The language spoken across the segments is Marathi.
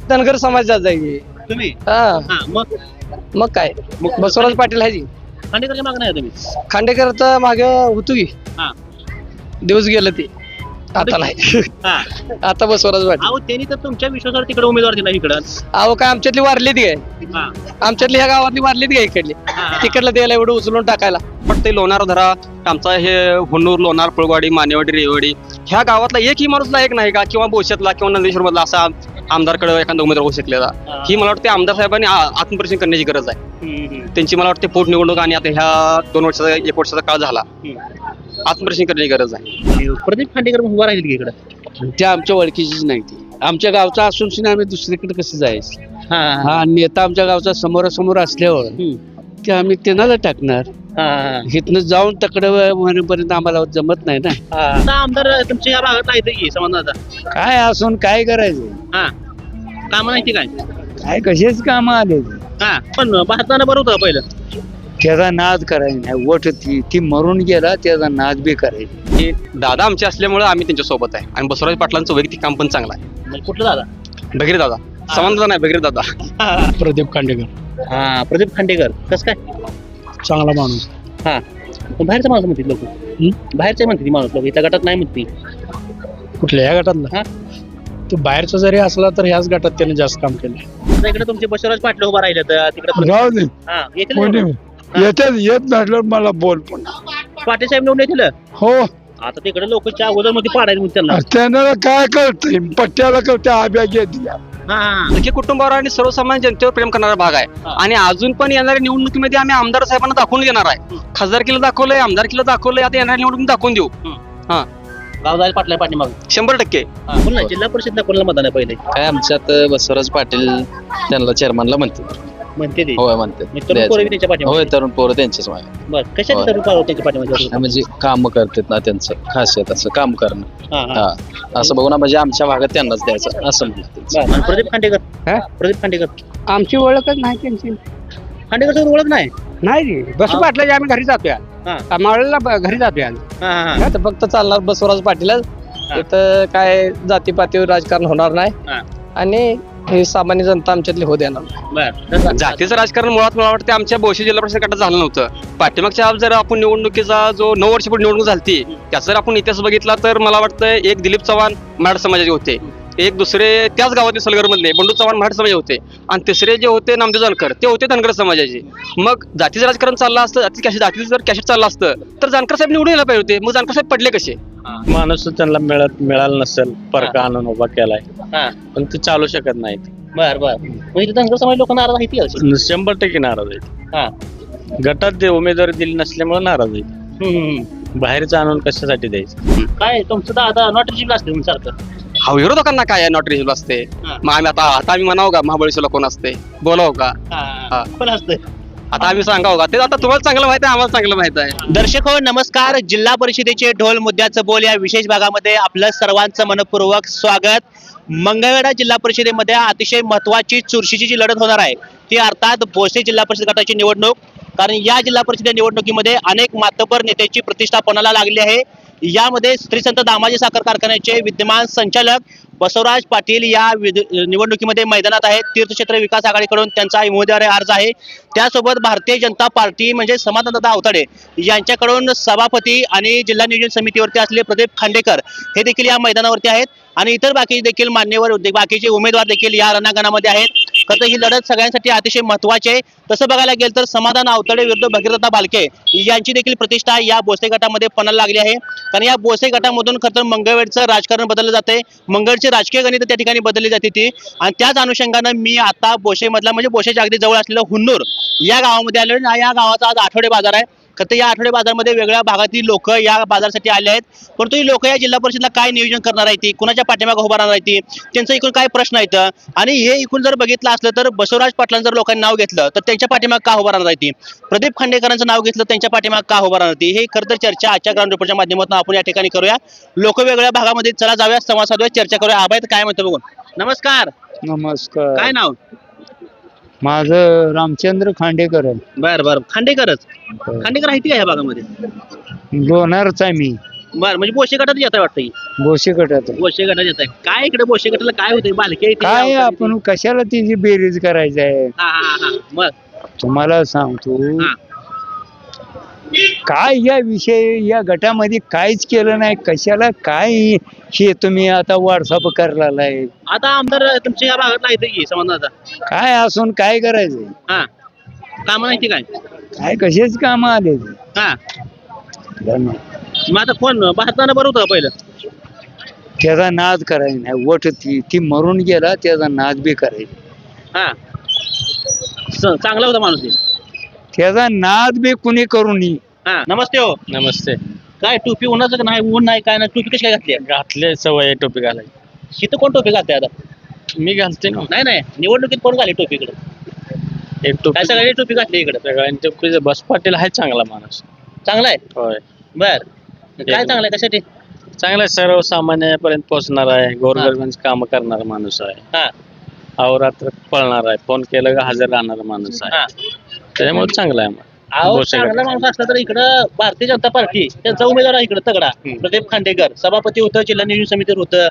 धनगर समाजात जाईल तुम्ही हा मग काय बसवराज पाटील आहे जी. खांडेकरच्या मागणं आहे तुम्ही खांडेकर तर मागे होतो की हा दिवस गेलं ते आता नाही हा आता बसवराज पाटील. अहो त्यांनी तर तुमच्या विश्वासावर तिकडे उमेदवार दिला इकडं अहो काय आमच्यातली वारलीत काय हा आमच्यातली ह्या गावातली वारलीत काय इकडली हा. तिकडला द्यायला एवढं उचलून टाकायला. पण ते लोणार धरा आमचा हे हुन्नूर लोणार पळवाडी मानेवाडी रेवाडी ह्या गावातला एकही माणूस लायक नाही का किंवा बोशतला किंवा नंदेश्वर मधला असा आमदारकडे एखादा उमेदवार होऊ शकलेला. ही मला वाटते आमदार साहेबांनी आत्मपरीक्षण करण्याची गरज आहे. त्यांची मला वाटते पोट निवडणूक आणि आता ह्या 2 वर्षाचा 1 वर्षाचा काळ झाला आत्मपरीक्षण करण्याची गरज आहे. प्रदीप खांडेकर उभा राहील की इकडं त्या आमच्या ओळखीचीच नाही ती. आमच्या गावचा असून सुद्धा आम्ही दुसरीकडे कसं जायचं. हा हा नेता आमच्या गावचा समोरासमोर असल्यावर की आम्ही त्यांना टाकणार. इथनं जाऊन तकडे म्हणेपर्यंत आम्हाला जमत नाही ना. आता आमदार तुमच्या या भागात आहेत की समाधानाचा काय असून काय करायचं. हा काम नाही काय काय कसेच काम आले. हा पण भारतानं बरं होतं पहिलं त्याचा नाद करायचा नाही. वोट ती मरून गेला त्याचा नाद बी करायचा. हे दादा आमचे असल्यामुळे आम्ही त्यांच्या सोबत आहे आणि बसवराज पाटलांचं वैयक्तिक काम पण चांगलं आहे. म्हणजे कुठलं दादा भगीर दादा समानता नाही भगीर दादा. प्रदीप खांडेकर हा प्रदीप खांडेकर कसं काय चांगला माणूस. हा पण बाहेरचा माणूस म्हणते लोक बाहेरचे म्हणते ती माणूस लोक इथल्या गटात नाही म्हणते. कुठल्या ह्या गटातला हा तो बाहेरचा जरी असला तर ह्याच गटात त्याने जास्त काम केलं. आता इकडे तुमचे बसवराज पाटील उभा राहिले तर तिकडे राहू दे हा येतील ना निवडून? येतात येत नसलं मला बोल पुन्हा. पाटील साहेब निवडून येतील हो आता तिकडे लोकच्या अगोदर मध्ये पाडायला मग त्यांना त्यांना काय कळतंय पट्ट्याला कळतं आब्या घेत हा सगळे कुटुंबावर आणि सर्वसामान्य जनतेवर प्रेम करणारा भाग आहे आणि अजून पण येणाऱ्या निवडणुकीमध्ये आम्ही आमदार साहेबांना दाखवून घेणार आहे. खासदारकीला दाखवलंय आमदारकीला दाखवलंय आता येणाऱ्या निवडणुकीत दाखवून देऊ. हा गाव जायला पाटला पाठीमाग 100%. बोल ना जिल्हा परिषदला कोणाला मतदान आहे पहिले काय आमच्यात बसवराज पाटील त्यांना चेअरमनला म्हणते. म्हणते ते होय म्हणते. म्हणजे तरुण पोरं बी त्यांच्या पाठीमागे होय तरुण पोरं त्यांच्याच मागे. बरं कशाने तरुण पोरं त्यांच्या पाठीमागे म्हणजे काम करतात ना त्यांचं खासियत असं काम करणं. हा हा हा असं बघू ना म्हणजे आमच्या भागात त्यांनाच द्यायचं असं म्हणतात. बरं. आणि प्रदीप खांडेकर प्रदीप खांडेकर आमची ओळखच नाही त्यांची खांडेकर सर ओळख नाही नाही बसू पाटलाची आम्ही घरी जातोय हा मावळला घरी जातोय आम्ही. हा हा आता फक्त चालणार बसवराज पाटीलच. इथं काय जातीपातीवर राजकारण होणार नाही हा. आणि हे सामान्य जनता आमच्यातली होऊ देणार. बरं जातीचं राजकारण मुळात मला वाटतं आमच्या बोशी जिल्हा परिषद गटात झालं नव्हतं. पाठीमागच्या जर आपण निवडणुकीचा जो 9 वर्षापूर्वी निवडणूक झाली त्याचा जर आपण इतिहास बघितला तर मला वाटतं एक दिलीप चव्हाण मराठा समाजाचे होते, एक दुसरे त्याच गावातील सलगर मधले बंडू चव्हाण मराठा समाज होते आणि तिसरे जे होते नामदेव जानकर ते होते धनगर समाजाचे. मग जातीचं राजकारण चाललं असतं जातीचं जर कॅशेट चाललं असतं तर जानकर साहेब निवडून यायला पाहिजे होते. मग जानकर साहेब पडले कसे. माणूस त्यांना मिळाला नसेल परका आणून उभा केलाय हा पण ते चालू शकत नाही. बर बर मग इथे धनगर समाज लोक नाराज आहेत की 100% नाराज आहेत. हा गटात ते उमेदवारी दिली नसल्यामुळे नाराज आहेत. बाहेरचं आणून कशासाठी द्यायचं. काय तुमचं दादा नॉट रिजिबल असते सारखं हा विरोधकांना काय नॉट रिजल असते. हा. मग आम्ही आता आम्ही म्हणावं का महाबळेश्वरला कोण असते बोलाव का. हा कोण असतं आता आम्ही सांगावं का ते आता तुम्हाला चांगलं माहिती आहे आम्हाला चांगलं माहित आहे. दर्शक हो नमस्कार. जिल्हा परिषदेचे ढोल मुद्द्याचं बोल या विशेष भागामध्ये आपलं सर्वांचं मनपूर्वक स्वागत. मंगळवेढा जिल्हा परिषदेमध्ये अतिशय महत्वाची चुरशीची जी लढत होणार आहे ती अर्थात भोसे जिल्हा परिषद गटाची निवडणूक. कारण या जिल्हा परिषद निवडणुकीमध्ये अनेक मातबर नेत्याची प्रतिष्ठा पणाला लागली आहे. यामध्ये श्री संत दामाजी साखर कारखान्याचे विद्यमान संचालक बसवराज पाटील या निवडणुकीमध्ये मैदानात आहेत. तीर्थक्षेत्र विकास आघाडीकडून त्यांचा उमेदवारी अर्ज आहे. त्यासोबत भारतीय जनता पार्टी म्हणजे समाधानदादा आवताडे यांच्याकडून सभापती आणि जिल्हा नियोजन समितीवरती असलेले प्रदीप खांडेकर हे देखील या मैदानावरती आहेत आणि इतर बाकी देखील मान्यवर बाकीचे उमेदवार देखील या रणांगणामध्ये आहेत. खरं ही लढत सगळ्यांसाठी अतिशय महत्वाची आहे. तसं बघायला गेलं तर समाधान आवताडे विरुद्ध भगीरथ बालके यांची देखील प्रतिष्ठा या बोसे गटामध्ये पणाला लागली आहे. कारण या बोसे गटामधून खरं तर मंगळवेढचं राजकारण बदललं जाते. मंगळची राजकीय गणित त्या ठिकाणी बदलली जाते ती आणि त्याच अनुषंगानं मी आता बोशे मधला म्हणजे बोशेच्या अगदी जवळ असलेलं हुन्नूर या गावामध्ये आलो. या गावाचा आज आठवडे बाजार आहे. खरं या आठवडे बाजारमध्ये वेगळ्या भागातील लोक या बाजारासाठी आले आहेत. परंतु ही लोक या जिल्हा परिषदला काय नियोजन करणार आहे ती कुणाच्या पाठीमागे उभा राहणार आहे ती त्यांचं एकूण काय प्रश्न आहेत आणि हे एकूण जर बघितलं असलं तर बसवराज पाटलांचं जर लोकांनी नाव घेतलं तर त्यांच्या पाठीमागे का उभा राहणार आहे ती प्रदीप खांडेकरांचं नाव घेतलं त्यांच्या पाठीमागे का उभा राहणार ती हे खरं तर चर्चा आजच्या ग्राउंड रिपोर्टच्या माध्यमातून आपण या ठिकाणी करूया. लोक वेगळ्या भागामध्ये चला जाऊया संवाद साधूया चर्चा करूया. आबाई काय म्हणतो बघून. नमस्कार नमस्कार. काय नाव माझं रामचंद्र खांडेकर आहे. बर बर खांडेकरच खांडेकर आहे ती का ह्या भागामध्ये लोणारच आहे मी. बर म्हणजे बोशे गटात येत आहे वाटतं ही. बोशी गटात बोशे गटात येत आहे. काय इकडे बोशे गटाला काय होतंय बालके इथे काय गावाकडे आपण कशाला तिची बेरीज करायची आहे हा हा हा मग तुम्हाला सांगतो हा. काय या विषय या गटामध्ये काहीच केलं नाही कशाला काय हे तुम्ही आता व्हॉट्सअप करायलाय आता आमदार तुमच्या या भागात नाही की समाजाचा काय असून काय करायचंय हा काम नाही ते काय काय कसेच काम आले हा मग आता कोण भारतानं बरं होतं पहिलं त्याचा नाद करायचा नाही वट ती मरून गेला त्याचा नाद बी करायचा हा चांगला होता माणूस हे. त्याचा नाद बी कुणी करू नये हा नमस्ते हो नमस्ते काय टोपी उन्हाचं का नाही ऊन नाही काय नाही टोपी कशी काय घातली घातले सवय टोपी घालायची इथं कोण टोपी घालते आता मी घालते ना नाही नाही निवडणुकीत कोण घाले टोपी इकडे एक काय टोपी सगळ्यांनी टोपी घातली इकडे सगळ्यांनी टोपी बस पाटील आहे चांगला माणूस चांगला आहे होय बर काय चांगलं आहे कशासाठी चांगला सर्वसामान्यापर्यंत पोहोचणार आहे गोरगरिबांची कामं करणारा माणूस आहे हा अहोरात्र पळणार आहे फोन केलं का हजर राहणारा माणूस आहे हा त्याच्यामुळे चांगला आहे मग अहो बोशे गट. चांगला माणूस असला तर इकडं भारतीय जनता पार्टी त्यांचा उमेदवार आहे इकडे तगडा प्रदीप खांडेकर सभापती होतं जिल्हा नियोजन समितीवर होतं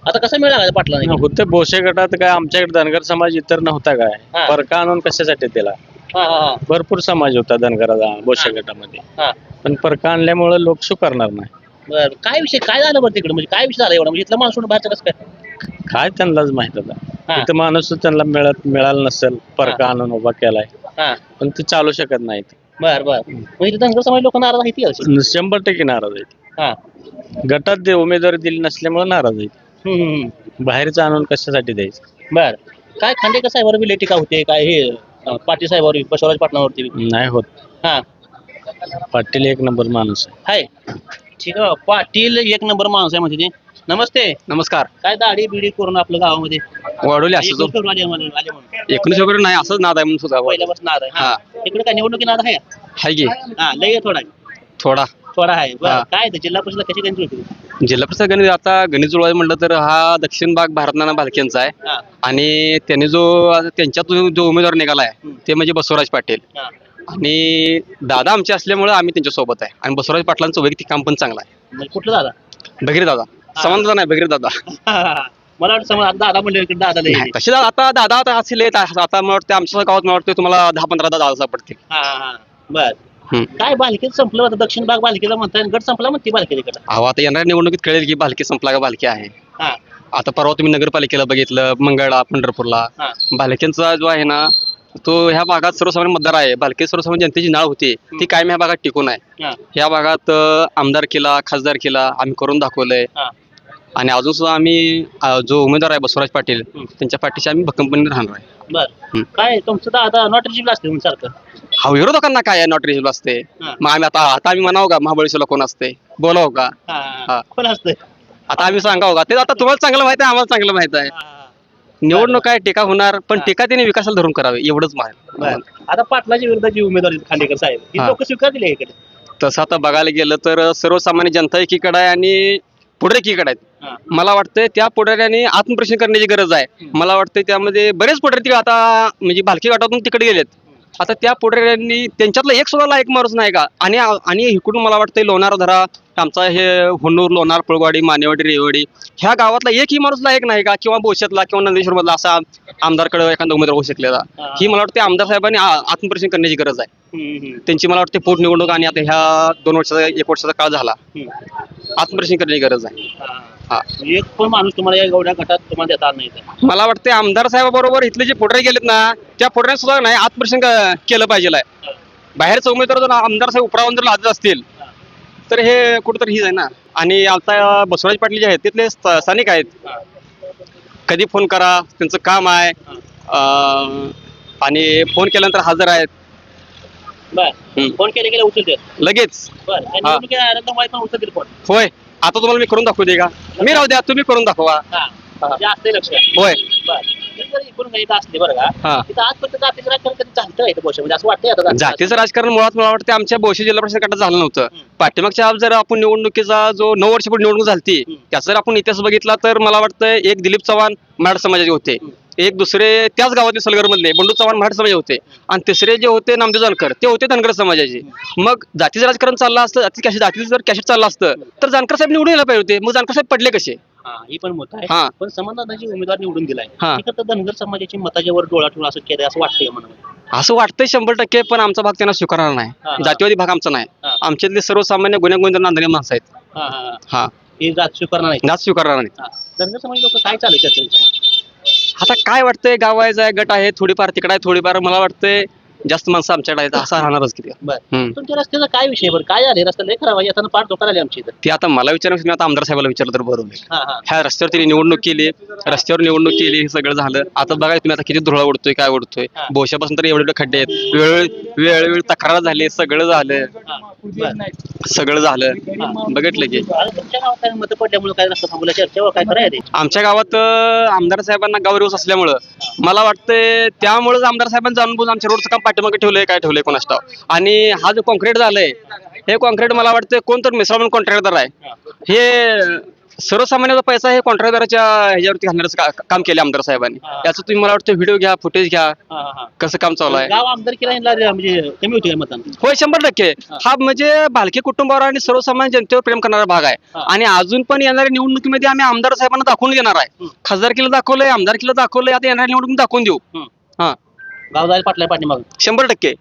आता कसं मिळाला पाटला नाही होते बोशे गटात काय आमच्याकडे धनगर समाज इतर नव्हता हा. काय फरक आणून कशासाठी दिला हा हा भरपूर समाज होता धनगराचा बोशे गटामध्ये हा पण फरक आणल्यामुळे लोक स्वीकारणार नाही बर काय विषय काय झालं बरं तिकडे म्हणजे काय विषय झाला एवढा म्हणजे इथला माणूस सोडून बाहेरचं कसं काय काय त्यांनाच माहित होता हा. इथं माणूस त्यांना मिळाला नसेल फरक आणून उभा केलाय हा पण ते चालू शकत नाहीत बर बर मग इथे धनगर समाज लोक नाराज आहेत की अशी? 100% नाराज आहेत हा गटात उमेदवारी दिली नसल्यामुळे नाराज आहेत बाहेरचं आणून कशासाठी द्यायचं बर काय खांडेकर साहेबांवर बी लई टीका होते काय हे पाटील साहेबांवर बसवराज पाटणावरती नाही होत हा पाटील एक नंबर माणूस आहे हाय ठीक आहे पाटील एक नंबर माणूस आहे म्हणजे ते नमस्ते नमस्कार काय दाढी बिडी करून आपलं गावामध्ये वाढवले 21 फेब्रुवारी आले म्हणून 19 वगैरे नाही असंच नाद आहे म्हणून सुद्धा पहिल्यापासून नाद आहे हा इकडे काय निवडणुकी नाद आहे हाय की हा लय आहे थोडा थोडा थोडा आहे हा. बरं काय ते जिल्हा परिषद कशी गणती होती जिल्हा परिषद गणित आता गणित जुळवायचं म्हटलं तर हा दक्षिण भाग भारतनाना भालकेंचा आहे हा आणि त्यांनी त्यांच्यात जो उमेदवार निघालाय ते म्हणजे बसवराज पाटील हा आणि दादा आमचे असल्यामुळे आम्ही त्यांच्या सोबत आहे आणि बसवराज पाटलांचं वैयक्तिक काम पण चांगलं आहे म्हणजे कुठलं दादा भगीर दादा समान दादा नाही भगीर दादा मला वाटतं समज आता दादा म्हणले इकडे दादा लय नाही, तसे आता दादा आता असेल आता मला वाटतं आमच्या गावात मला वाटतं तुम्हाला 10-15 दादा सापडतील हा हा बर हम्म. काय बालकेत संपलं आता दक्षिण भाग बालकेचा म्हणताय गट संपला म्हणते बालकेत इकडं अहो आता येणाऱ्या निवडणुकीत कळेल की भालके संपला का भालके आहे हा आता परवा तुम्ही नगरपालिकेला बघितलं मंगळा पंढरपूरला हा भालकेंचा जो आहे ना तो ह्या भागात सर्वसामान्य मतदार आहे भालके सर्वसामान्य जनतेची नाळ होती ती कायम ह्या भागात टिकून आहे हा ह्या भागात आमदार केला खासदार केला आम्ही करून दाखवलंय हा आणि अजून सुद्धा आम्ही जो उमेदवार आहे बसवराज पाटील त्यांच्या पाठीशी आम्ही भक्कमपणे राहणार आहे बर काय तुमचं दादा नॉट रिजिबल असते म्हणून सारखं हा विरोधकांना काय नॉट रिजनेबल असते हा. मग आम्ही आता आम्ही म्हणावं का महाबळेश्वरला कोण असते बोलावं का हा हा. कोण असतंय आता आम्ही सांगावं का ते आता तुम्हाला चांगलं माहिती आहे आम्हाला चांगलं माहित आहे निवडणूक काय टीका होणार पण हा. टीका त्यांनी विकासाला धरून करावे एवढंच माहिती बर आता पाटलाच्या विरुद्ध उमेदवार आहेत खांडेकर साहेब ही हा. लोक स्वीकार दिले इकडे तसं आता बघायला गेलं तर सर्वसामान्य जनता एकीकडे आहे आणि पुढे एकीकडे आहेत हा. मला वाटतंय त्या पुढाऱ्यांनी आत्मप्रश्न करण्याची गरज आहे मला वाटतंय त्यामध्ये बरेच पुढारी आता म्हणजे भालकी गटातून तिकडे गेलेत आता त्या पुढाऱ्यांनी त्यांच्यातला एक सुद्धा लायक माणूस नाही का आणि इकडून मला वाटतंय लोणार धरा आमचा हे हुन्नूर लोणार पळवाडी मानेवाडी रेवाडी ह्या गावातला एकही माणूस लायक नाही का किंवा बोशातला किंवा नंदेश्वर मधला असा आमदारकडे एखादा उमेदवार होऊ शकलेला हा. ही मला वाटते आमदार साहेबांनी आत्मपरीक्षण करण्याची गरज आहे त्यांची मला वाटते पोट निवडणूक आणि आता ह्या 2 वर्षाचा 1 वर्षाचा काळ झाला आत्मपरीक्षण करण्याची गरज आहे हा. एक पण माणूस तुम्हाला या गवड्या गटात तुम्हाला देता नाही इथं. मला वाटते आमदार साहेबाबरोबर इथले जे पुढारी गेलेत ना त्या पुढाऱ्यांनी सुद्धा नाही आत्मपरीक्षण केलं पाहिजे बाहेरचा उमेदवार जर आमदार साहेब उपरावून जर लाजत असतील तर हे कुठंतरी हीच आहे ना आणि आता बसवराज पाटील जे आहेत तिथले स्थानिक आहेत कधी फोन करा त्यांचं काम आहे आणि फोन केल्यानंतर हजर आहेत बर फोन केले उचलते लगेच बर निवडणुकीत आनंद माहित पण उचलतील फोन होय आता तुम्हाला मी करून दाखवू दे का मी राहू द्या तुम्ही करून दाखवा म्हणजे असते लक्ष होय बर जर इकडून काही असते बरं का हा. तिथं आजपर्यंत जातीचं राजकारण कधी झालं आहे बोशा म्हणजे असं वाटतंय आता जातीचं राजकारण मुळात मला वाटतं आमच्या बोशी जिल्हा परिषद गटात झालं नव्हतं पाठीमागच्या जर आपण निवडणुकीचा जो 9 वर्षापूर्वी निवडणूक झाली त्याचा जर आपण इतिहास बघितला तर मला वाटतं एक दिलीप चव्हाण मराठा समाजाचे होते एक दुसरे त्याच गावातले सलगर मधले बंडू चव्हाण मराठा समाज होते आणि तिसरे जे होते नामदेव जानकर ते होते धनगर समाजाचे. मग जातीचं राजकारण चाललं असतं, जातीचं जर कॅशेट चाललं असतं तर जानकर साहेब निवडून यायला पाहिजे होते. मग जानकर साहेब पडले कसे? ही पण मत आहे. हा. पण समाजदानाची उमेदवार निवडून दिलाय हा. तर धनगर समाजाची मताच्या वर डोळा ठेवून असं केलंय असं वाटतंय म्हणून. असं वाटतंय 100%, पण आमचा भाग त्यांना स्वीकारणार नाही. हा. जातीवादी भाग आमचा नाही. हा. आमच्यातले सर्वसामान्य गुन्हेगार नांदणे माणसं आहेत. हा हा हा, हे जात स्वीकारणार नाही. जात स्वीकारणार नाही. हा. धनगर समाज लोक काय चालू त्याच्यामध्ये? आता काय वाटतंय, गावायचा आहे, गट आहे, थोडीफार तिकडे आहे, थोडीफार मला वाटतंय जास्त माणसं आमच्याकडे आहेत, असं राहणारच किती. बरं तुमच्या रस्त्याचा काय विषय बरं काय झाले रस्ता लय खराब आहे आता पाठ धोका आली आमची इथं. ते आता मला विचारण्यापेक्षा मी आता आमदार साहेबाला विचारलं तर बरोबर आहे. हा हा ह्या रस्त्यावर त्यांनी निवडणूक केली, रस्त्यावर निवडणूक केली, हे सगळं झालं. आता बघा तुम्ही आता किती धुळा उडतोय, काय उडतोय. हा. बोशापासून तर एवढे खड्डे आहेत, वेळोवेळी तक्रार झाली, सगळं झालं. हा. बरं. सगळं झालं बघितलं की. आता तुमच्या गावात काय मतं पडल्यामुळे काय रस्ता थांबवला चर्चा काय खरं आहे ते? आमच्या गावात आमदार साहेबांना गाव रिवर्स असल्यामुळं मला वाटतंय त्यामुळेच आमदार साहेबांनी जाणून बुजून आमच्या रोडचं काम पाठीमागे ठेवलंय, काय ठेवलंय कोणास ठाऊक. आणि हा जो कॉन्क्रीट झालंय हे कॉन्क्रीट मला वाटतं कोणतर मिश्रा म्हणून कॉन्ट्रॅक्टर आहे, हे सर्वसामान्याचा पैसा हे कॉन्ट्रॅक्टरच्या ह्याच्यावरती घालण्याचं काम केलं आमदार साहेबांनी. याचं तुम्ही मला वाटतं व्हिडिओ घ्या, फुटेज घ्या, हा हा कसं काम चालू आहे. गाव आमदार केला म्हणजे कमी होती काय मतदान? होय 100%. हा म्हणजे भालके कुटुंबावर आणि सर्वसामान्य जनतेवर प्रेम करणारा भाग आहे. हा. आणि अजून पण येणाऱ्या निवडणुकीमध्ये आम्ही आमदार साहेबांना दाखवून घेणार आहे. खासदारकीला दाखवलंय, आमदारकीला दाखवलंय, आता येणाऱ्या निवडणुकीत दाखवून देऊ. हा, गाव जायला पाटलाय पाठीमाग 100%.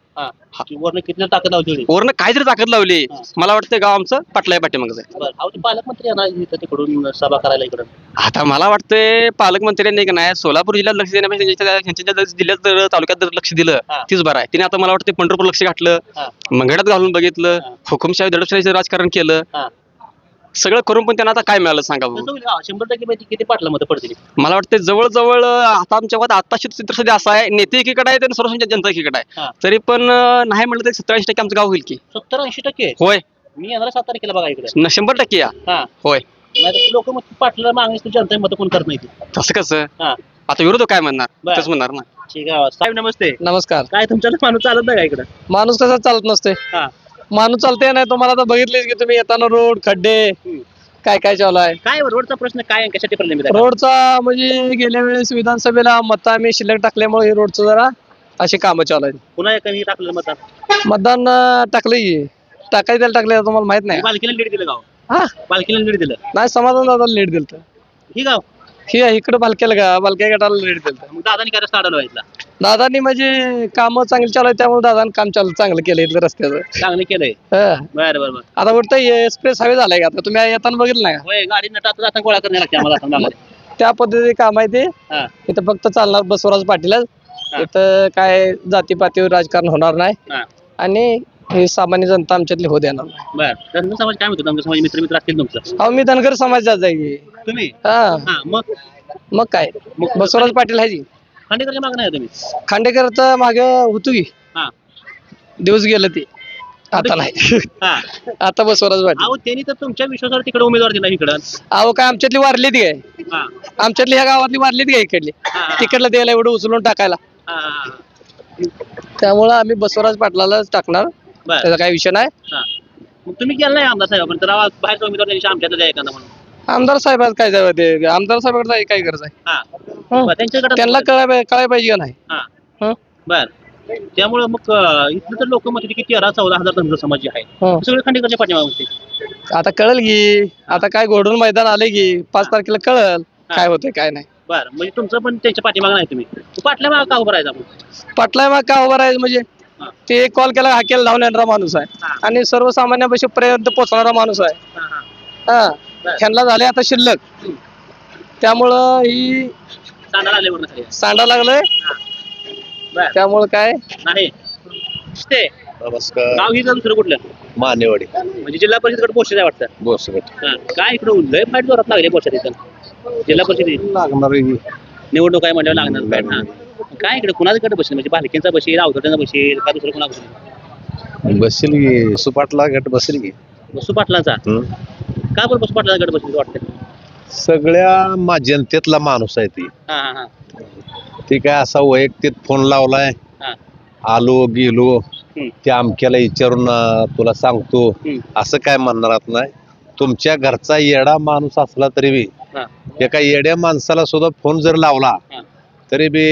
वरनं किती ताकद लावली होती? वरनं काहीतरी ताकद लावली. मला वाटतं गाव आमचं पाटलाय पाठीमागच आहे. बरं अहो ते पालकमंत्री येणार इथं तिकडून सभा करायला इकडं. आता मला वाटतंय पालकमंत्र्यांनी का नाही सोलापूर जिल्ह्यात लक्ष देण्यापेक्षा त्यांच्या जिल्ह्यात जर तालुक्यात जर लक्ष दिलं हा. तीच बरं आहे. तिने आता मला वाटतं पंढरपूर लक्ष घातलं, हा. मंगळात घालून बघितलं, हुकुमशाही दडपशाहीचं राजकारण केलं, हा. सगळं करून पण त्यांना आता काय मिळालं सांगा बघू. कसं होईल? 100% पैकी किती पाटला मतं पडतील? मला वाटतं जवळजवळ आता आमच्या गावात आता चित्र सध्या असं आहे, नेते एकीकडे आहे आणि सर्वसामान्य जनता एकीकडे हा. आहे. तरी पण नाही म्हटलं तर 87% आमचं गाव होईल की. 70-80%? होय, मी येणार 7 तारखेला बघा इकडे. 100% या. हा होय, लोक मग पाटला मागणी जनता मतं कोण करत नाही ती. तसं कसं हा आता विरोधक काय म्हणणार, बरं. तेच म्हणणार ना. ठीक आहे साहेब नमस्ते. नमस्कार. काय तुमच्याकडे माणूस चालत नाही का इकडं? माणूस कसा चालत नसते, हा माणूस चालते नाही. तुम्हाला आता बघितलेच की तुम्ही येताना रोड खड्डे काय काय चालू आहे. काय रोडचा प्रश्न काय आहे? कशासाठी प्रॉब्लेम आहे? रोडचा म्हणजे गेल्या वेळेस विधानसभेला मत आम्ही शिल्लक टाकल्यामुळे हे रोडचं जरा अशी कामं चालू आहेत. पुन्हा एकाने टाकलेलं मतदान मतदान टाकलंय की, टाकायला त्याला टाकलं तुम्हाला माहित नाही. पालखीला लीड दिलं गाव, हा पालखीला लीड दिलं नाही, समाधान दादाला लेट दिलं तर ही गाव. ही इकडे बालक्या गटाला लेट दिलं. मग दादानी काय रस्ता अडवला इथला? दादानी म्हणजे कामं चांगली चालू आहे त्यामुळे दादानी काम चांगलं केलं इथलं रस्त्याचं. चांगलं केलंय. हा. बरं बरं बरं. आता उलट एक्सप्रेस हायवे झालाय का, आता तुम्ही येताना बघितलं नाही का? होय गाडी नटात जाताना गोळा करण्याला लागते आम्हाला आता माघारी. त्या पद्धतीचे काम आहे ते. हा इथं फक्त चालणार बसवराज पाटीलच. हा. इथं काय जातीपातीवर राजकारण होणार नाही हा आणि हे सामान्य जनता आमच्यातली हो देणार नाही. बरं धनगर समाज काय म्हणतो? धनगर समाज मित्र असतील तुमचं? अहो मी धनगर समाजात जाईल. तुम्ही हा हा मग मग काय, मग बसवराज पाटील आहे जी. खांडेकरच्या मागणं आहे तुम्ही? खांडेकरचं मागे होतो की, हा दिवस गेलं ते, आता नाही. हा आता बसवराज पाटील. अहो त्यांनी तर तुमच्या विश्वासावर तिकडे उमेदवार दिला इकडं. अहो काय आमच्यातली वारलीत काय, हा आमच्यातली ह्या गावातली वारलीत काय इकडली, हा. तिकडलं द्यायला एवढं उचलून टाकायला. हा हा त्यामुळं आम्ही बसवराज पाटलालाच टाकणार, बरं त्याचा काही विषय नाही. हा मग तुम्ही गेला नाही आमदार साहेब पण तर बाहेरचा उमेदवार त्यांच्या आमच्यातला द्या एखादा म्हणून. आमदार साहेबात काय जावं ते, आमदार साहेबाकडे जायची काय गरज आहे. हा हं. बरं, त्यांच्या गटात त्यांना कळायला पाहिजे का नाही. हा हं? बर त्यामुळे मग इथलं तर लोक म्हणते की 13-14 हजार धनगर समाज जे आहे हं. सगळे खांडेकरच्या पाठीमागे आता कळल की, आता काय घोडून मैदान आले की 5 तारखेला कळल काय होतंय काय नाही. बर म्हणजे तुमचं पण त्यांच्या पाठीमागे नाही तुम्ही पाटल्या मागे का उभं राहायचं आपण? पाटला मग का उभा राहायचं म्हणजे हा. ते कॉल केला हाकेला धावून येणारा माणूस आहे हा. आणि सर्वसामान्यापाशी पर्यंत पोहोचणारा माणूस आहे. हा, हा. हा बरं. ह्यांना झाले आता शिल्लक, त्यामुळं ही सांडायला आले वरनं खाली. सांडा लागलंय. हा. बर त्यामुळं काय नाही ते नमस्कार. गाव ही दुसरं कुठलं मानेवाडी म्हणजे जिल्हा परिषद पोस्ट आहे वाटतं. बोसगट हा. काय इकडे लय फाईट जोरात लागले पोस्ट इथं जिल्हा परिषद लागणार निवडणूक आहे म्हणल्यावर लागणार फाईट. हा काय इकडे कुणाकडे बसेल म्हणजे बालकेंचा बसेल अवधटांचा बसेल का दुसरं कुणा बसेल? बसेल की सुपाटला गट बसेल की बसू पाटलाचा का बरं बसू पाटलाचा गट बसेल वाटतं? सगळ्या जनतेतला माणूस आहे ती. हा हा हा ती काय असा वैयक्तिक फोन लावलाय, हा आलो गेलो हम्म. त्या अमक्याला विचारून तुला सांगतो हम्म. असं काय म्हणणार नाही. तुमच्या घरचा येडा माणूस असला तरी बी हा एका येड्या माणसाला सुद्धा फोन जर लावला हा तरी बी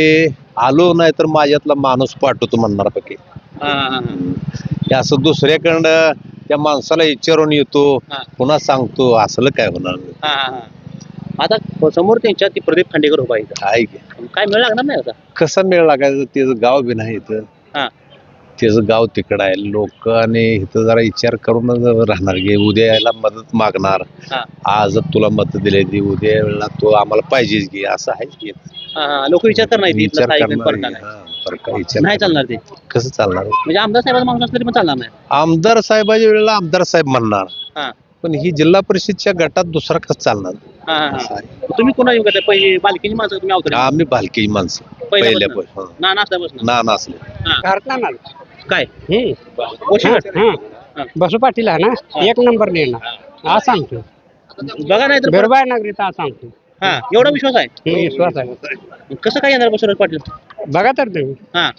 आलो नाही तर माझ्यातला माणूस पाठवतो म्हणणार पैकी हे असं दुसऱ्याकडं त्या माणसाला विचारून येतो हा. पुन्हा सांगतो असलं काय होणार नाही. आता समोर त्यांच्या ती प्रदीप खांडेकर उभा आहे आहे की काय मिळ लागणार नाही आता कसा मेळ लागायचं त्याचं गाव बी नाही इथं हा. त्याचं गाव तिकडं आहे लोक आणि इथं जरा विचार करूनच राहणार की उद्या यायला मदत मागणार हा. आज तुला मत दिले ती उद्या वेळेला तो आम्हाला पाहिजेच की असं आहे की लोक विचार करणार विचार नाही विचार चालणार ते कसं चालणार म्हणजे आमदार साहेबांचा माणूस असला तरी पण चालणार नाही आमदार साहेबाच्या वेळेला आमदार साहेब म्हणणार हा. पण ही जिल्हा परिषदच्या गटात दुसरा कसं चालणार असं आहे. तुम्ही कोणा येऊ का पहिली बालकीची माणसं तुम्ही अवतरे आम्ही बालकी माणसं पहिल्यापासून ना असल्यापासून ना नसले काय बसू पाटील आहे ना एक नंबर नेणार आज सांगतो बघा नाही तर बरोबर आहे नागरिकता आज सांगतो हा एवढा विश्वास आहे विश्वास आहे कसं काय येणार बसवराज पाटील बघा तर तुम्ही हा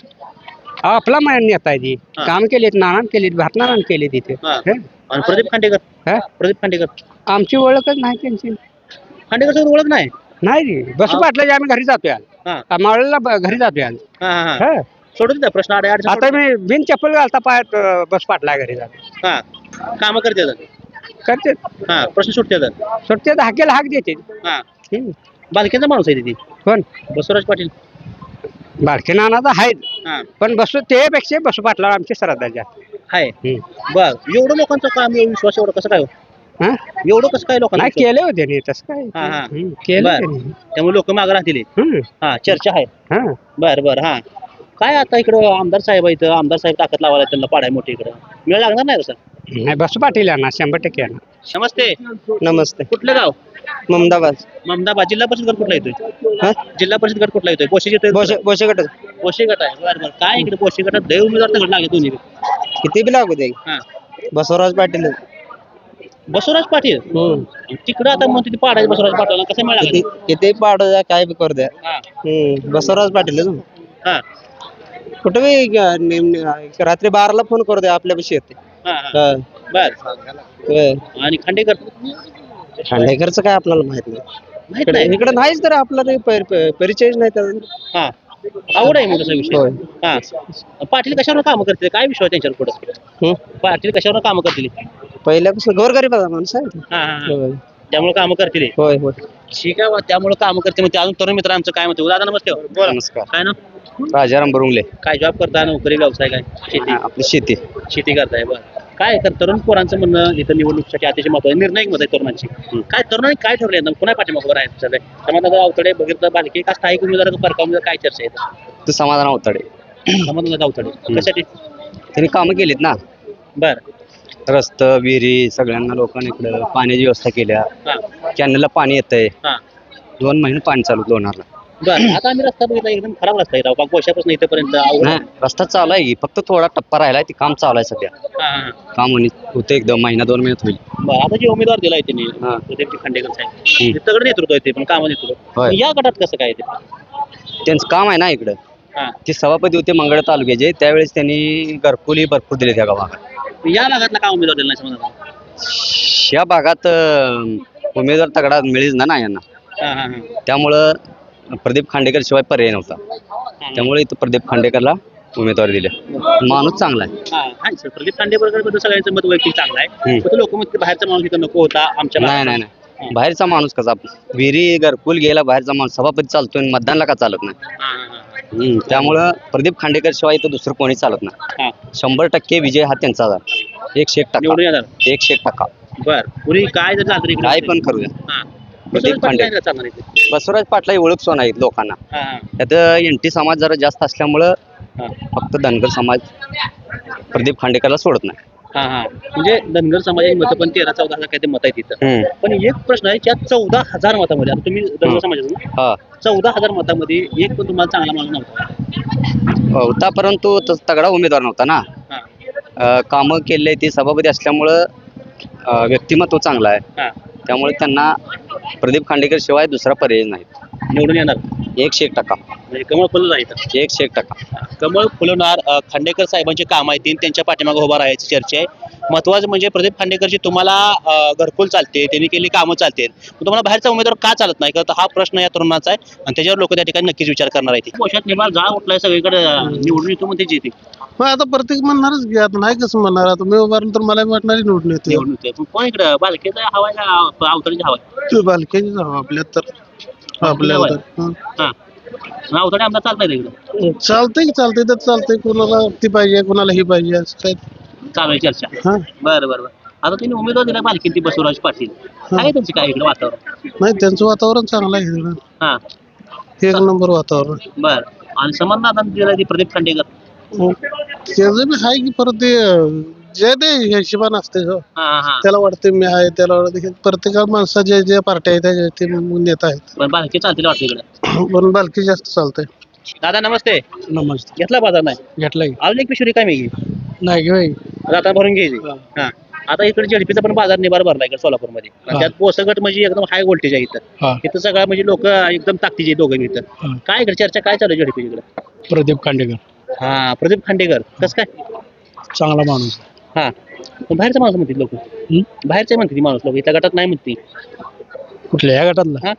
आपला मान नेता आहे ती हा. काम केलेत नानान केलीत भारतनारायण केले तिथे हा. आणि प्रदीप खांडेकर हा? प्रदीप खांडेकर आमची ओळखच नाही त्यांची खांडेकर सर ओळख नाही नाही रे बसू हा. पाटलाची आम्ही घरी जातोय आज. हा. मावळला घरी जातोय आज. हा हा हा हा. सोडून द्या प्रश्न आडे आता मी बिन चप्पल घालता पायात बस पाटला घरी जातो हा काम करते करते हा प्रश्न सुटते सुटते तर हाकेला हाक देते हा बालकेचा माणूस आहे तिथे कोण बसवराज पाटील बारके नानाचा आहेत हा पण बसू त्यापेक्षा बसू पाटला आमची श्रद्धा जास्त आहे बर एवढं लोकांचं काम एवढं विश्वास एवढं कसं काय हो हा एवढं कसं काय लोकांना नाही केले होते नाही तसं काय हा, हा. केलं बर. त्यांनी. त्यामुळे लोक मागे राहतील हा चर्चा आहे हा बर बर हा काय आता इकडं आमदार साहेब इथं आमदार साहेब ताकद लावायला त्यांना पाडाय मोठी इकडं मिळ लागणार नाही कसं नाही बसू पाटील आहे ना 100% आहे ना समजते नमस्ते कुठलं गाव ममदाबाद ममदाबाद जिल्हा परिषद गट कुठला येतोय जिल्हा परिषद गट कुठला येतोय बोशी येतोय बोशे गट बोशी गट आहे बरं बरं काय इकडे बोशी गटात दैव उमेदवार तर लागले दोन्ही किती बी लागू दे हा बसवराज पाटील बसवराज पाटील तिकडं आता म्हणते ते पाडायचं बसवराज पाटील कसं मिळालं किती पाड द्या काय बी करू द्या हा बसवराज पाटील हा कुठे बी रात्री 12ला फोन करू द्या आपल्यापाशी येते हा हा बर आणि खांडेकर खांडेकरचं काय आपल्याला माहित नाही माहित नाही इकडे नाहीच तर आपला परिचयच नाही तर हा आवड आहे मग तसा विषय होय. हा पाटील कशावर काम करते काय विषय त्यांच्यावर पुढे पाटील कशावर काम करतील पहिल्यापासून गोरगरीब माणूस आहे हा हा त्यामुळे काम करतील होय होय ठीक आहे त्यामुळे काम करते मग अजून तरुण मित्र आमचं काय म्हणतो दादा नमस्ते बोला नमस्कार काय ना राजाराम बरुंगले काय जॉब करता नोकरी व्यवसाय काय शेती आपली शेती शेती करताय बरं काय तर तरुण पोरांचं म्हणणं इथं निवडणुकीसाठी अतिशय महत्वाचं निर्णायक मत आहे तरुणांची काय तरुणांनी काय ठरले पुन्हा पाठीमागवर आहे सगळे समाधान अवतडे बघितलं बालकी का स्थायिक उमेदवार परका उमेदवार काय चर्चा आहे तू समाधान अवतडे समाधान अवतडे कशासाठी त्यांनी कामं केलीत ना बर रस्त विहिरी सगळ्यांना लोकांनी इकडं पाण्याची व्यवस्था केल्या हा कॅनलला पाणी येतंय हा 2 महिने पाणी चालू लोणारला बर आता आम्ही रस्ता बघितला एकदम खराब रस्ता आहे राव गोशापासून इथपर्यंत नाही रस्ता चालू आहे की फक्त थोडा टप्पा राहिलाय ती काम चालू आहे सध्या काम होते एकदम 1-2 महिन्यात होईल बरं आता जे उमेदवार दिलाय त्यांनी हा. प्रदीप खांडेकर साहेब ते सगळं नेतृत्व आहे ते पण काम नेतृत्व होय. या गटात कसं काय ते त्यांचं काम आहे ना इकडं हा ते सभापती होते मंगळ तालुक्याचे त्यावेळेस त्यांनी घरकुली भरपूर दिले त्या गावाला या भागातला का उमेदवार दिला नाही समजा या भागात उमेदवार तगडा मिळेच ना यांना हा हा हा त्यामुळं प्रदीप खांडेकर शिवाय पर्याय नव्हता त्यामुळे इथं प्रदीप खांडेकरला उमेदवारी दिले माणूस चांगला आहे हा सर प्रदीप खांडेकर बद्दल सगळ्यांचं मत वैयक्तिक चांगलं आहे पण लोक मग बाहेरचा माणूस इथं नको होता आमच्या नाही नाही नाही बाहेरचा माणूस कसा विहिरी घरकुल गेला बाहेरचा माणूस सभापती चालतोय मतदानला का चालत नाही त्यामुळं प्रदीप खांडेकर शिवाय इथं दुसरं कोणी चालत नाही 100% विजय हा त्यांचा झाला 100% 100% बर पुरी काय जर झालं तरी काय पण करूया प्रदीप खांडेकर चालणार इथे बसवराज पाटला ओळख सोन आहेत लोकांना त्यात एनटी समाज जरा जास्त असल्यामुळं फक्त धनगर समाज प्रदीप खांडेकरला सोडत नाही म्हणजे धनगर समाजाची मतं पण 13-14 काही ते मत आहे तिथं पण एक प्रश्न आहे त्यात 14,000 मतामध्ये आता तुम्ही धनगर समाजातून हा 14,000 मतामध्ये एक पण तुम्हाला चांगला माणूस नव्हता होता परंतु तगडा उमेदवार नव्हता ना कामं केले ते सभापती असल्यामुळं व्यक्तिमत्व चांगला आहे त्यामुळे त्यांना प्रदीप खांडेकर शिवाय दुसरा पर्याय नाही निवडून येणार 100% म्हणजे कमळ फुलून जायचं 100% कमळ फुलवणार खांडेकर साहेबांचे काम आहेत त्यांच्या पाठीमागे उभा राहायची चर्चा आहे महत्वाचं म्हणजे प्रदीप खांडेकरची तुम्हाला घरकुल चालते, त्यांनी केली कामं चालते, तुम्हाला बाहेरचा उमेदवार का चालत नाही का हा प्रश्न या तरुणाचा आहे आणि त्याच्यावर लोक त्या ठिकाणी नक्कीच विचार करणार आहेत. पोशात निभार जाळ उठलाय सगळीकडे निवडून येतो म्हणते जिथे मग आता प्रत्येक म्हणणारच घ्या, आता नाही कसं म्हणणार, आता मी उभारलं तर मला वाटणारी निवडून येते. निवडून येते कोण इकडे बालकेचा हवाय का अवतरणीचा हवाय? तू बालकेची जाऊ आपल्यात तर आपल्याला तर हा अवतरणी आमदार चालत नाही इकडे चालतंय की चालतंय तर चालतंय, कोणाला ती पाहिजे कोणाला ही पाहिजे असं काय. चालू आहे चर्चा. हा बरं बरं बरं. आता त्यांनी उमेदवार दिला बालकी ती बसवराज पाटील, काय त्यांचं काय इकडे वातावरण? नाही त्यांचं वातावरण चांगलं आहे इकडं. हा एक नंबर वातावरण. बर आणि समाधान दिला ती प्रदीप खांडेकर. त्याचं बी आहे की परत ते जे ते हिशोबान असते हो. हा हा त्याला वाटते मी आहे, त्याला वाटते प्रत्येक माणसा जे जे पार्ट्या आहेत ते नेता आहेत, पण बालकी चालतील वाटतं इकडे. पण बालकी जास्त चालतंय. दादा नमस्ते. नमस्ते. घेतला बाजार नाही घेतलाय अजून एक पिशवी काय मी नाही घेऊ आता भरून घ्यायची. हा आता इकडे झेडपीचा पण बाजार निभार भरला इकडे सोलापूरमध्ये. आणि त्यात पोसगट म्हणजे एकदम हाय व्होल्टेज आहे इथं. इथं सगळं म्हणजे लोक एकदम ताकदीचे दोघं इथं. काय इकडे चर्चा काय चालू आहे झेडपी इकडे? प्रदीप खांडेकर हा प्रदीप खांडेकर कसं काय? चांगला माणूस. हा पण बाहेरचा माणूस म्हणते लोक, बाहेरचे म्हणते ती माणूस लोक, इथल्या गटात नाही म्हणते. कुठल्या ह्या गटातला? हा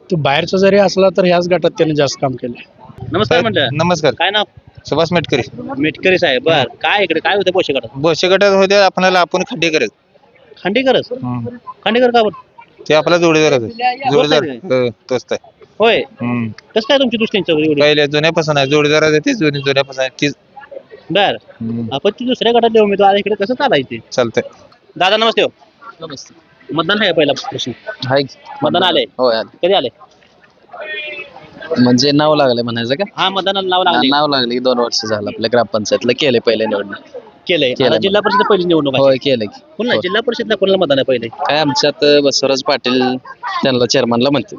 तो बाहेरचा जरी असला तर ह्याच गटात त्याने जास्त काम केलंय. नमस्कार म्हणलं. नमस्कार. काय नाव? सुभाष मेटकरी. मेटकरी साहेब. बर काय इकडे काय होतं पोषक गटात? बोशे गटात होते आपल्याला आपण खांडेकर खांडेकरच. खांडेकर का बरं? ते आपला जोडीदार तोच आहे. होय कसं काय तुमची दृष्टी एवढी? पहिले जुन्यापासून आहे जोडीदार तेच जुन्यापासून आहे तीच. बर आपण ती दुसऱ्या गटातले उमेदवार इकडे कसं चालायचे? चालतंय. दादा नमस्ते हो. नमस्ते. मतदान आहे पहिला प्रश्न. हाय मतदान आलंय हो कधी आले? म्हणजे नाव लागलंय म्हणायचं का? हा मतदानाला नाव लागले. नाव लागले 2 वर्ष झालं आपल्या ग्रामपंचायतला केले पहिले निवडणूक. केलंय. केलंय. आता जिल्हा परिषद पहिली निवडणूक आहे. होय केलं की. पुन्हा जिल्हा परिषदला कोणाला मतदान आहे पहिले? काय आमच्यात बसवराज पाटील त्यांना चेअरमनला म्हणते.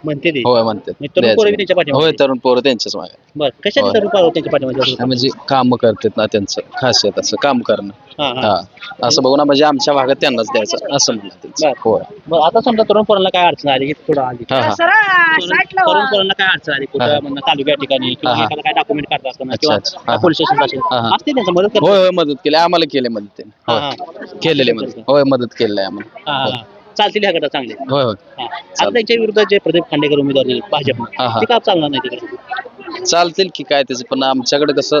म्हणते ते. होय म्हणते. म्हणजे तरुण पोरं बी त्यांच्या पाठीमागे. होय तरुण पोरं त्यांच्याच मागे. बर कशाने होय. तरुण पोरं त्यांच्या पाठीमागे? म्हणजे काम करतात ना त्यांचं खासियत असं काम करणं. हा हा हा असं बघू ना म्हणजे आमच्या भागात त्यांनाच द्यायचं असं म्हणलं त्यांचं. बर. होय. बरं आता समजा तरुण पोरांना काय अडचण आली थोडं आली हा हा तरुण पोरांना काय अडचण आली कुठं हा. म्हणणं तालुक्या ठिकाणी किंवा हा, हा. एखादा काय डॉक्युमेंट काढता असताना अच्छा, किंवा अच्छा. हा, हा. पोलीस स्टेशन असेल हा, हा. असते त्यांचं मदत करतो. होय होय मदत केली आम्हाला केली मदत त्यांनी. हा, होय. हा. केलेली मदत होय मदत केलेली आहे आम्हाला. हा, हा. चालतील ह्या गटात चांगले. होय होय हा. आता त्यांच्या विरुद्ध जे प्रदीप खांडेकर उमेदवार आहेत हा, भाजपनं हा. ते का चालणार नाही तिकडे? चालतील की काय त्याचं पण आमच्याकडे कसं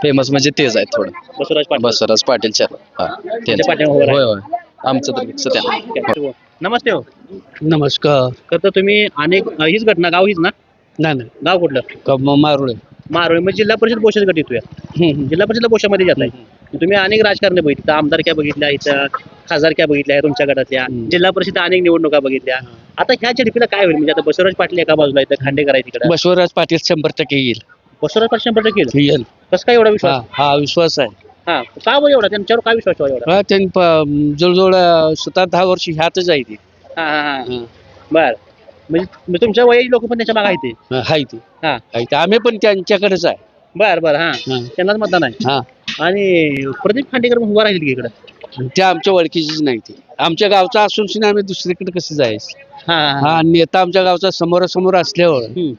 फेमस म्हणजे तेच आहे थोडं बसवराज पाटील बसवराज पाटील चेअर त्यांच्या पाठीमागे उभं होय होय आमचं तर फिक्स त्या. नमस्ते हो. नमस्कार. तर तुम्ही अनेक हीच घटना गाव हीच ना? नाही गाव कुठलं? मारुळे. मारोळे म्हणजे जिल्हा परिषद बोशाच गट येतोय. जिल्हा परिषदला बोशामध्ये जात आहे तुम्ही. अनेक राजकारणी बघितलं, आमदारक्या बघितल्या इथं, खासदारक्या बघितल्या तुमच्या गटातल्या, जिल्हा परिषद अनेक निवडणुका बघितल्या. आता ह्या झडपीला काय होईल? म्हणजे आता बसवराज पाटील एका बाजूला इथं खांडेकर आहे तिकडे. बसवराज पाटील 100% येईल. बसवराज पाटील 100% येईल. येईल. कसं काय एवढा विश्वास? हा विश्वास आहे. हा का बरं एवढा? त्यांच्यावर काय विश्वास ठेवा एवढा? हा त्यांनी जवळजवळ स्वतः 10 वर्ष ह्यातच आहे ती. हा हा हा बर म्हणजे तुमच्या वयाची लोक पण त्याच्या मागे आहेत ते. हाय ती. हा हाय ती. आम्ही पण त्यांच्याकडेच आहे. बर बर हा हा. त्यांनाच मतदान आहे. हा आणि प्रदीप खांडेकर उभा राहील की इकडे? त्या आमच्या ओळखीचीच नाही ती. आमच्या गावचा असून सुद्धा आम्ही दुसरीकडे कसं जायचं? हा हा हा नेता आमच्या गावचा समोरासमोर असल्यावर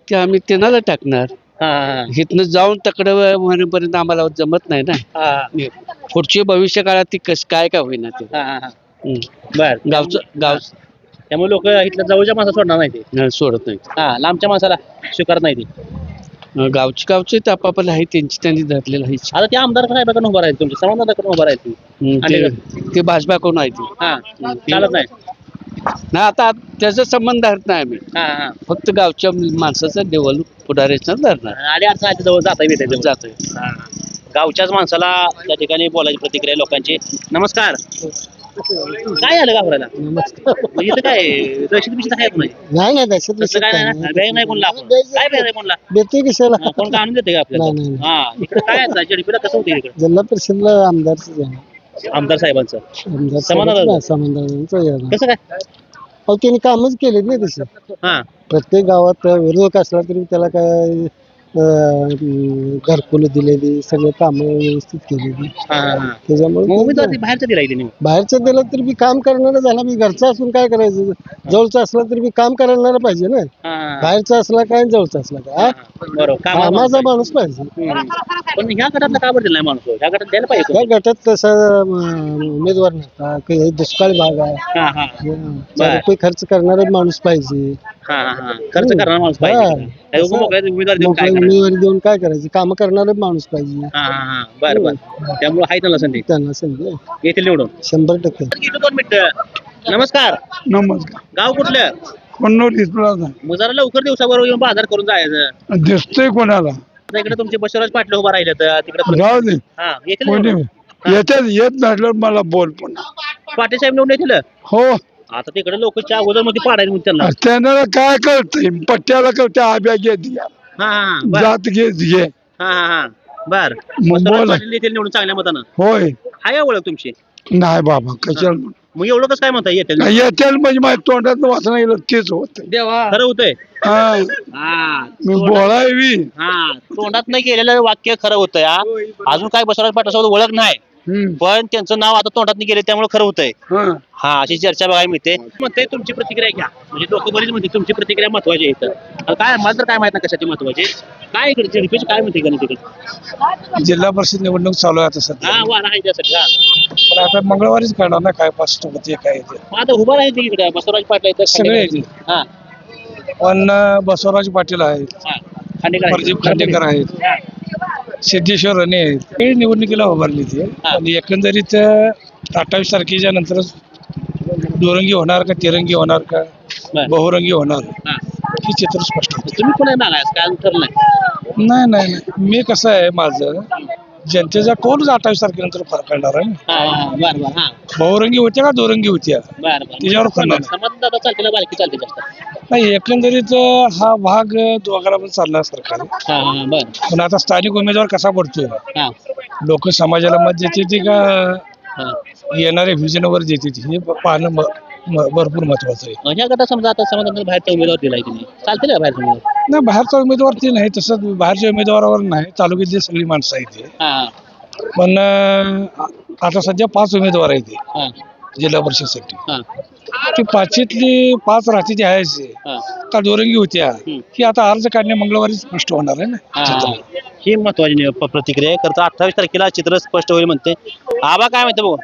ते आम्ही त्यांना टाकणार. हा इथनं जाऊन तकडे होण्यापर्यंत आम्हाला जमत नाही ना. हा पुढची भविष्य काळात ती काय काय होईना ते. हा बर गाव त्यामुळे लोक इथल्या जवळच्या माणसाला सोडणार नाही ते. सोडत नाही. हा लांबच्या माणसाला स्वीकारत नाही ते. गावचे ते आपापले आहे त्यांची त्यांनी धरलेलं आहे. आता ते आमदार साहेबांकडून उभं राहील, तुमच्या समाधानाकडून उभं राहील ते भाजपाकडून आहे ती. हा चालत नाही. नाही आता त्याचा संबंध धरत नाही आम्ही. हा हा फक्त गावच्या माणसाचा डेव्हलप पुढाऱ्याचा धरणार. आली अडचण आली जवळ जाता येते जातोय. गावच्याच माणसाला त्या ठिकाणी बोलायची प्रतिक्रिया लोकांची. नमस्कार. काय आलं गावराला? म्हणजे इथं काय दहशत बिशत आहे का नाही? नाही दहशत तसं काय नाही ना? बॅग नाही कोणला आपण काय बॅग नाही कोणला देते कशाला. कोण का आणून देते का आपल्याला? हा इकडे काय आहे झडपीला कसं होतं इकडे? जिल्हा परिषदला आमदारच आमदार साहेबांचं आमदार समाधान. समाधान कसं काय? अहो त्यांनी कामच केलेत नाही तसे. हा प्रत्येक गावात विरोधक असला तरी त्याला काय घरकुल दिलेली, सगळे कामं व्यवस्थित केलेली. हा हा त्याच्यामुळे उमेदवार ते बाहेरचं दिलाय त्यांनी. बाहेरचं दिलं तरी बी काम करणारा झाला. मी घरचा असून काय करायचं? जवळचा असला तरी बी काम करणारा पाहिजे ना. हा बाहेरचा असला काय जवळचा असला काय? बरोबर कामाला कामाचा माणूस पाहिजे. पण ह्या गटातला का बरं दिला नाही माणूस ह्या गटात द्यायला पाहिजे या गटात तसं उमेदवार नसता काही दुष्काळी भाग आहे हा हा 4 रुपये खर्च करणारा माणूस पाहिजे. हा हा खर्च करणारा माणूस पाहिजे काय उभं मोकळ्या उमेदवार देऊन काय मोकळी करायचं? उमेदवारी देऊन काय करायचं, काम करणारा माणूस पाहिजे. हा हा हा बरं बरं त्यामुळे आहे त्याला संधी त्यांना समजा येतील निवडून 100%. इथं 2 मिनिटं नमस्कार नमस्कार. गाव कुठलं कोण तुला मग जरा लवकर दिवसाबरोबर येऊन बाजार करून जायचं दिसतोय कोणाला आता इकडे तुमचे बसवराज पाटील उभा राहिले तर तिकडे जाऊ दे हा येतील कोणी निवडून? येतात येत नसल्यावर मला बोल पुन्हा. पाटील साहेब निवडून येतील हो आता तिकडे लोकच्या अगोदर मध्ये पाडायला मग त्यांना त्यांना काय कळतंय पट्ट्याला कळतंय आब्या घेत घ्या हा हा बर जात घेत घे हा हा हा बर मग बसवराज बोला. पाटील येतील निवडून चांगल्या मतानं होय आहे का ओळख तुमची नाही बाबा कशाला मग एवढं कसं काय म्हणता येतील येतील म्हणजे माझ्या तोंडात वाचना गेलं तेच होत देवा खरं होतंय हा हा मी बोलावी हा तोंडात नाही गेलेलं वाक्य खरं होतंय हा अजून काय बसवराज पाटलासोबत ओळख नाही पण त्यांचं नाव आता तोंडात गेले त्यामुळे खरं होतंय हा अशी चर्चा बघायला मिळते म्हणते तुमची प्रतिक्रिया घ्या म्हणजे लोक बरीच म्हणते तुमची प्रतिक्रिया महत्वाची आहे इथं आता काय मला तर काय माहित नाही कशाची महत्वाची काय इकडे झेडपीची काय म्हणते गणित तिकडे जिल्हा परिषद निवडणूक चालू आहे आता सध्या हा वारा आहे त्यासाठी हा पण आता मंगळवारीच करणार ना काय पाच होते काय ते मग आता उभा राहायचे इकडे बसवराज पाटील इथं सगळे येतील. हा पण बसवराज पाटील आहेत हा खांडेकर प्रदीप खांडेकर आहेत सिद्धेश्वर राणे आहेत हे निवडणुकीला उभारली ती आणि एकंदरीत 28 तारखेच्या नंतरच दुरंगी होणार का तिरंगी होणार का बहुरंगी होणार हा हे चित्र स्पष्ट होतं. तुम्ही कोणा मागायचं काय ठरलं नाही नाही नाही मी कसं आहे माझं जनतेचा कोणच 28 तारखेनंतर फरक करणार आहे ना. हा बर बर हा बहुरंगी होत्या का दुरंगी होत्या बर बर त्याच्यावर करणार नाही. समाज दादा चालते ना बालकी चालते जास्त नाही एकंदरीत हा भाग दोघाला पण चालण्यासारखा आहे. हा हा बर पण आता स्थानिक उमेदवार कसा पडतोय हा लोक समाजाला मत देते ते का हा येणाऱ्या व्हिजनवर देते ते हे पाहणं भरपूर महत्वाचं आहे. ह्या गटात समजा आता समाजात बाहेरचा उमेदवार दिलाय की नाही चालते ना बाहेरचा उमेदवार नाही बाहेरचा उमेदवार ते नाही तसं बाहेरच्या उमेदवारावर नाही तालुक्यातली सगळी माणसं आहेत ते. हा पण आता सध्या 5 उमेदवार आहेत ते हा जिल्हा परिषदसाठी हा ती 5तली 5 राहते आहेच हा का दोरंगी होत्या की आता अर्ज काढणे मंगळवारी स्पष्ट होणार आहे हा. ना. ही महत्वाची प्रतिक्रिया आहे करता 28 तारखेला चित्र स्पष्ट होईल म्हणते आबा काय म्हणते भाऊ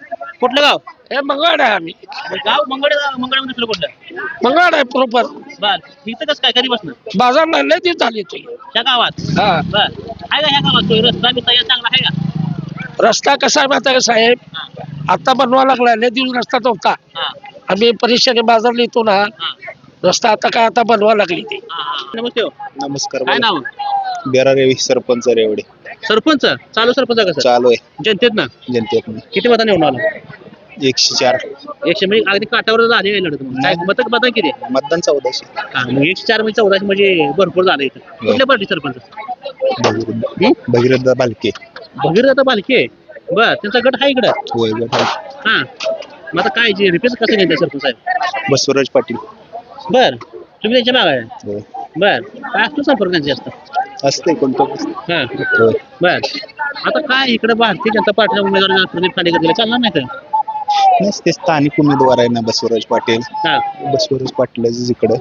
कुठलं गाव हे मंगळ आहे आम्ही गाव मंगळमध्ये दुसरं कुठलं मंगळ आहे प्रॉपर बर इथं कसं काय कधी बसणं बाजार नाही लय दिवस झाले ते त्या गावात हा बर आहे का ह्या गावात सोय रस्ता बिस्ता या चांगला आहे का रस्ता कसा आहे माहिती आहे का साहेब आता बनवा लागला लय दिवस रस्ता नव्हता हा आम्ही परीक्षेने बाजारला येतो ना हा रस्ता आता काय आता बनवा लागली ते नमस्ते हो. नमस्कार काय नाव बेरारेवी सरपंच रेवडे सरपंच चालू सरपंच कसं चालू आहे जनतेत ना जनतेत किती मतांनी निवडून आला 104 100 म्हणजे अगदी काटावर झाले लढत मग. काय मतदान किती आहे? मतदान 1400 हा मग 104 म्हणजे 14 म्हणजे भरपूर झालं इथं कुठल्या पार्टी सरपंच भगीरथ बालके भगीरथ बालके बर त्यांचा गट आहे इकडं होय हा मग आता काय जे रिपेस कसं घेते सरपंच साहेब बसवराज पाटील बर तुम्ही त्यांच्या मागे आहे होय. बर काय असतो संपर्क त्यांचा जास्त असते कोणतं हा होय. बर आता काय इकडे भारतीय जनता पार्टीच्या उमेदवार प्रदीप खांडेकर दिले चालणार नाही तर ते स्थानिक उमेदवार आहे ना बसवराज पाटील हा बसवराज पाटील इकडं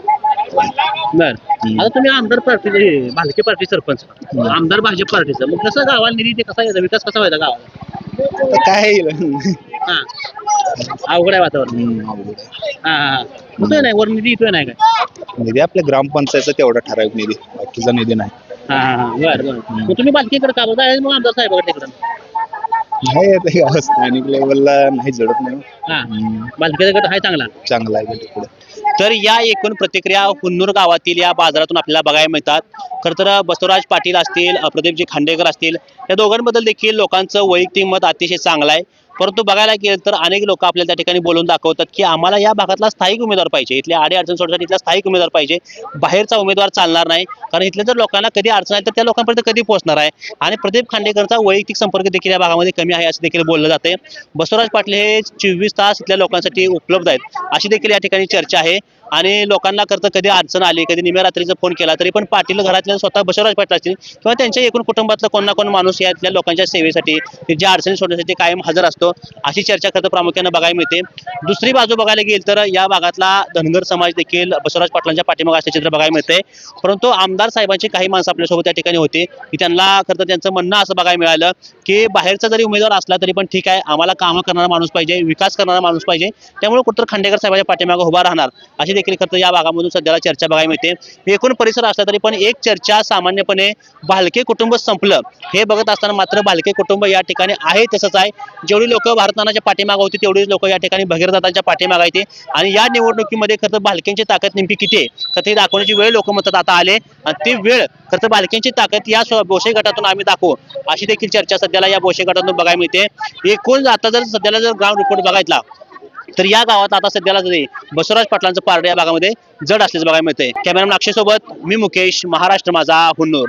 बर आता तुम्ही आमदार पार्टी भालके पार्टी सरपंच आमदार भाजप पार्टीचं मग कसं गावाला निधी ते कसा यायचा विकास कसा व्हायचा गावाला आता काय हा अवघड आहे वातावरण अवघड आहे. हा हा होतोय नाही वर निधी येतोय नाही काय निधी आपल्या ग्रामपंचायतचा तेवढा ठराविक निधी बाकीचा निधी नाही हा हा हा बर बर मग तुम्ही बालकीकडे का बघा मग आमदार साहेबाकडे तिकडं नाही आता हे स्थानिक लेवलला नाही जडत नाही हा बालकीचा गट आहे चांगला चांगला आहे तिकडे तर या एकूण प्रतिक्रिया हुन्नूर गावातील या बाजारातून आपल्याला बघायला मिळतात खरं तर बसवराज पाटील असतील प्रदीपजी खांडेकर असतील या दोघांबद्दल देखील लोकांचं वैयक्तिक मत अतिशय चांगलं आहे परंतु बघायला गेलं तर अनेक लोक आपल्याला त्या ठिकाणी बोलून दाखवतात की आम्हाला या भागातला स्थायिक उमेदवार पाहिजे इथल्या अडचण सोडण्यासाठी इथला स्थायिक उमेदवार पाहिजे बाहेरचा उमेदवार चालणार नाही कारण इथल्या जर लोकांना कधी अडचण आहे तर त्या लोकांपर्यंत कधी पोहोचणार आहे आणि प्रदीप खांडेकरचा वैयक्तिक संपर्क देखील या भागामध्ये कमी आहे असं देखील बोललं जाते बसवराज पाटील हे 24 तास इथल्या लोकांसाठी उपलब्ध आहेत अशी देखील या ठिकाणी चर्चा आहे आणि लोकांना करतं कधी अडचण आली, कधी निम्या रात्रीचा फोन केला तरी पण पाटील घरातल्या स्वतः बसवराज पाटील असतील किंवा त्यांच्या एकूण कुटुंबातला कोण ना कोण माणूस यातल्या लोकांच्या सेवेसाठी त्यांच्या अडचणी सोडण्यासाठी कायम हजर असतो, अशी चर्चा खरं प्रामुख्याने बघायला मिळते. दुसरी बाजू बघायला गेल तर या भागातला धनगर समाज देखील बसवराज पाटलांच्या पाठीमागे असल्याचे चित्र बघायला मिळते. परंतु आमदार साहेबांची काही माणसं आपल्यासोबत त्या ठिकाणी होती की त्यांना खरं तर त्यांचं म्हणणं असं बघायला मिळालं की बाहेरचा जरी उमेदवार असला तरी पण ठीक आहे, आम्हाला कामं करणारा माणूस पाहिजे, विकास करणारा माणूस पाहिजे, त्यामुळे कुठं खांडेकर साहेबांच्या पाठीमागे उभा राहणार अशी देखील खरं तर या भागामधून सध्याला चर्चा बघायला मिळते. एकूण परिसर असला तरी पण एक चर्चा सामान्यपणे भालके कुटुंब संपलं हे बघत असताना मात्र भालके कुटुंब या ठिकाणी आहे तसंच आहे. जेवढी लोक भारतनानाच्या पाठीमागे होती तेवढीच लोक या ठिकाणी भगीरथांच्या पाठीमागे येते आणि या निवडणुकीमध्ये खरं तर भालक्यांची ताकद नेमकी किती आहे खरं ती दाखवण्याची वेळ लोक म्हणतात आता आले आणि ती वेळ खरं तर भालक्यांची ताकद या बोशे गटातून आम्ही दाखवू अशी देखील चर्चा सध्याला या बोशे गटातून बघायला मिळते. एकूण आता जर सध्याला जर ग्राउंड रिपोर्ट बघायला तर या गावात आता सध्याला तरी बसवराज पाटलांचं पारडं या भागामध्ये जड असल्याचं बघायला मिळतंय. कॅमेरामॅन अक्षय सोबत मी मुकेश, महाराष्ट्र माझा, हुन्नूर.